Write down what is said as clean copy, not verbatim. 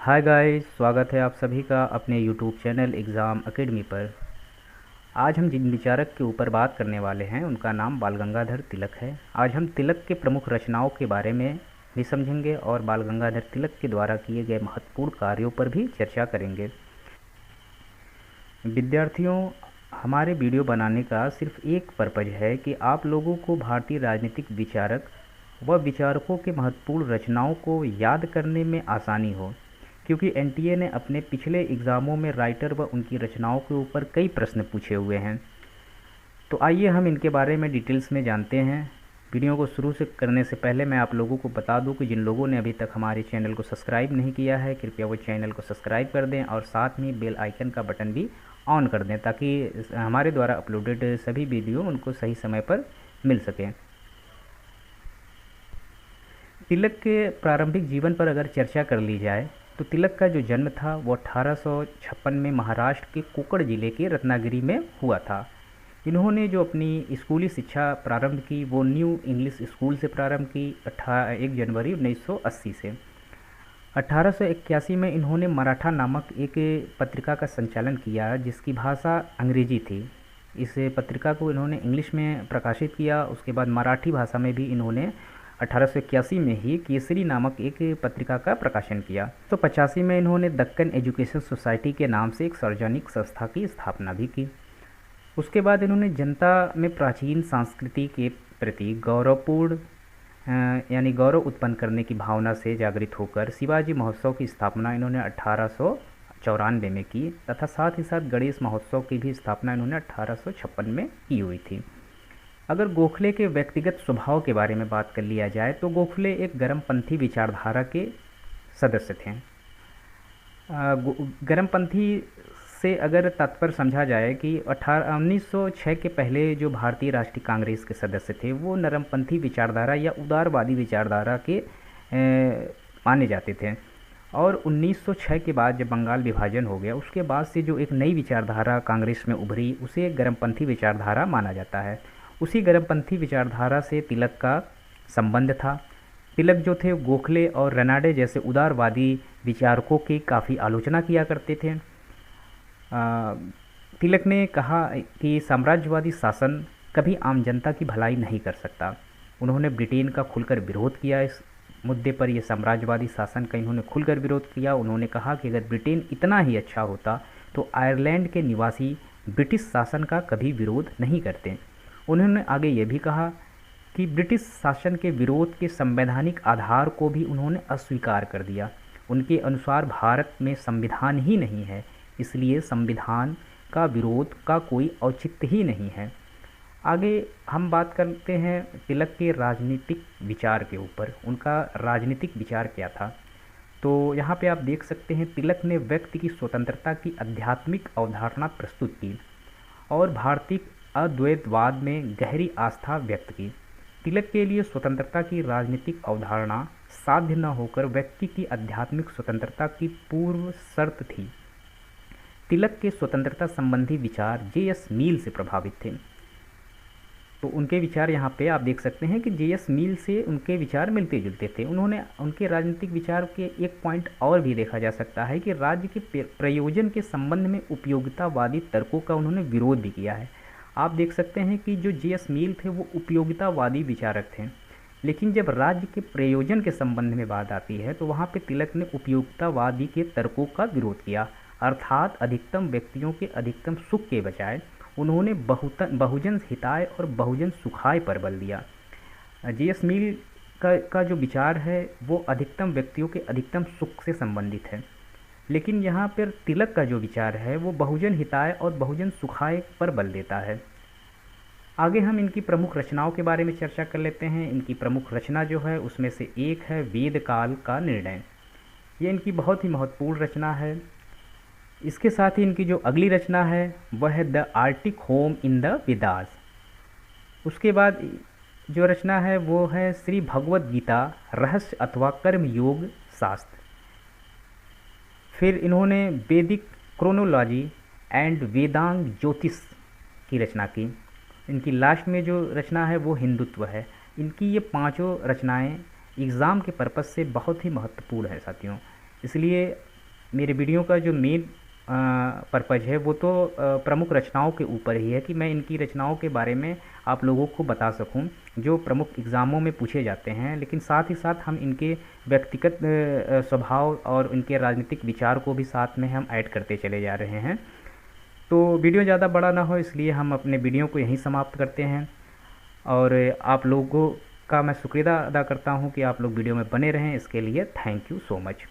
Hi guys, स्वागत है आप सभी का अपने यूट्यूब चैनल एग्ज़ाम एकेडमी पर। आज हम जिन विचारक के ऊपर बात करने वाले हैं उनका नाम बाल गंगाधर तिलक है। आज हम तिलक के प्रमुख रचनाओं के बारे में भी समझेंगे और बाल गंगाधर तिलक के द्वारा किए गए महत्वपूर्ण कार्यों पर भी चर्चा करेंगे। विद्यार्थियों, हमारे वीडियो बनाने का सिर्फ एक पर्पज़ है कि आप लोगों को भारतीय राजनीतिक विचारक व विचारकों के महत्वपूर्ण रचनाओं को याद करने में आसानी हो, क्योंकि एनटीए ने अपने पिछले एग्ज़ामों में राइटर व उनकी रचनाओं के ऊपर कई प्रश्न पूछे हुए हैं। तो आइए हम इनके बारे में डिटेल्स में जानते हैं। वीडियो को शुरू से करने से पहले मैं आप लोगों को बता दूं कि जिन लोगों ने अभी तक हमारे चैनल को सब्सक्राइब नहीं किया है, कृपया वो चैनल को सब्सक्राइब कर दें और साथ में बेल आइकन का बटन भी ऑन कर दें, ताकि हमारे द्वारा अपलोडेड सभी वीडियो उनको सही समय पर मिल सकें। तिलक के प्रारंभिक जीवन पर अगर चर्चा कर ली जाए तो तिलक का जो जन्म था वो 1856 में महाराष्ट्र के कोकड़ ज़िले के रत्नागिरी में हुआ था। इन्होंने जो अपनी स्कूली शिक्षा प्रारंभ की वो न्यू इंग्लिश स्कूल से प्रारंभ की 1 जनवरी 1980 से। 1881 में इन्होंने मराठा नामक एक पत्रिका का संचालन किया जिसकी भाषा अंग्रेजी थी। इस पत्रिका को इन्होंने इंग्लिश में प्रकाशित किया। उसके बाद मराठी भाषा में भी इन्होंने 1881 में ही केसरी नामक एक पत्रिका का प्रकाशन किया। तो 85 में इन्होंने दक्कन एजुकेशन सोसाइटी के नाम से एक सार्वजनिक संस्था की स्थापना भी की। उसके बाद इन्होंने जनता में प्राचीन संस्कृति के प्रति गौरवपूर्ण यानी गौरव उत्पन्न करने की भावना से जागृत होकर शिवाजी महोत्सव की स्थापना इन्होंने 1894 में की, तथा साथ ही साथ गणेश महोत्सव की भी स्थापना इन्होंने 1856 में की हुई थी। अगर गोखले के व्यक्तिगत स्वभाव के बारे में बात कर लिया जाए तो गोखले एक गर्मपंथी विचारधारा के सदस्य थे। गर्मपंथी से अगर तात्पर्य समझा जाए कि 1906 के पहले जो भारतीय राष्ट्रीय कांग्रेस के सदस्य थे वो नरमपंथी विचारधारा या उदारवादी विचारधारा के माने जाते थे, और 1906 के बाद जब बंगाल विभाजन हो गया उसके बाद से जो एक नई विचारधारा कांग्रेस में उभरी उसे गर्मपंथी विचारधारा माना जाता है। उसी गर्मपंथी विचारधारा से तिलक का संबंध था। तिलक जो थे गोखले और रनाडे जैसे उदारवादी विचारकों की काफ़ी आलोचना किया करते थे। तिलक ने कहा कि साम्राज्यवादी शासन कभी आम जनता की भलाई नहीं कर सकता। उन्होंने ब्रिटेन का खुलकर विरोध किया। इस मुद्दे पर ये साम्राज्यवादी शासन का इन्होंने खुलकर विरोध किया। उन्होंने कहा कि अगर ब्रिटेन इतना ही अच्छा होता तो आयरलैंड के निवासी ब्रिटिश शासन का कभी विरोध नहीं करते। उन्होंने आगे ये भी कहा कि ब्रिटिश शासन के विरोध के संवैधानिक आधार को भी उन्होंने अस्वीकार कर दिया। उनके अनुसार भारत में संविधान ही नहीं है, इसलिए संविधान का विरोध का कोई औचित्य ही नहीं है। आगे हम बात करते हैं तिलक के राजनीतिक विचार के ऊपर। उनका राजनीतिक विचार क्या था, तो यहाँ पे आप देख सकते हैं तिलक ने व्यक्ति की स्वतंत्रता की आध्यात्मिक अवधारणा प्रस्तुत की और भारतीय अद्वैतवाद में गहरी आस्था व्यक्त की। तिलक के लिए स्वतंत्रता की राजनीतिक अवधारणा साध्य न होकर व्यक्ति की आध्यात्मिक स्वतंत्रता की पूर्व शर्त थी। तिलक के स्वतंत्रता संबंधी विचार जे.एस. मील से प्रभावित थे। तो उनके विचार यहाँ पे आप देख सकते हैं कि जे.एस. मील से उनके विचार मिलते जुलते थे। उन्होंने उनके राजनीतिक विचार के एक पॉइंट और भी देखा जा सकता है कि राज्य के प्रयोजन के संबंध में उपयोगितावादी तर्कों का उन्होंने विरोध भी किया है। आप देख सकते हैं कि जो जे.एस. मील थे वो उपयोगितावादी विचारक थे, लेकिन जब राज्य के प्रयोजन के संबंध में बात आती है तो वहाँ पे तिलक ने उपयोगितावादी के तर्कों का विरोध किया, अर्थात अधिकतम व्यक्तियों के अधिकतम सुख के बजाय उन्होंने बहुजन हिताय और बहुजन सुखाय पर बल दिया। जे.एस. मील का जो विचार है वो अधिकतम व्यक्तियों के अधिकतम सुख से संबंधित है, लेकिन यहाँ पर तिलक का जो विचार है वो बहुजन हिताय और बहुजन सुखाय पर बल देता है। आगे हम इनकी प्रमुख रचनाओं के बारे में चर्चा कर लेते हैं। इनकी प्रमुख रचना जो है उसमें से एक है वेद काल का निर्णय। ये इनकी बहुत ही महत्वपूर्ण रचना है। इसके साथ ही इनकी जो अगली रचना है वह है the Arctic home in the Vedas. उसके बाद जो रचना है वो है श्री भगवद गीता रहस्य अथवा कर्म योग शास्त्र। फिर इन्होंने वैदिक क्रोनोलॉजी एंड वेदांग ज्योतिष की रचना की। इनकी लास्ट में जो रचना है वो हिंदुत्व है। इनकी ये पांचों रचनाएं एग्ज़ाम के पर्पज़ से बहुत ही महत्वपूर्ण है साथियों। इसलिए मेरे वीडियो का जो मेन पर्पज़ है वो तो प्रमुख रचनाओं के ऊपर ही है कि मैं इनकी रचनाओं के बारे में आप लोगों को बता सकूं जो प्रमुख एग्ज़ामों में पूछे जाते हैं, लेकिन साथ ही साथ हम इनके व्यक्तिगत स्वभाव और इनके राजनीतिक विचार को भी साथ में हम ऐड करते चले जा रहे हैं। तो वीडियो ज़्यादा बड़ा ना हो इसलिए हम अपने वीडियो को यहीं समाप्त करते हैं, और आप लोगों का मैं शुक्रिया अदा करता हूं कि आप लोग वीडियो में बने रहें। इसके लिए थैंक यू सो मच।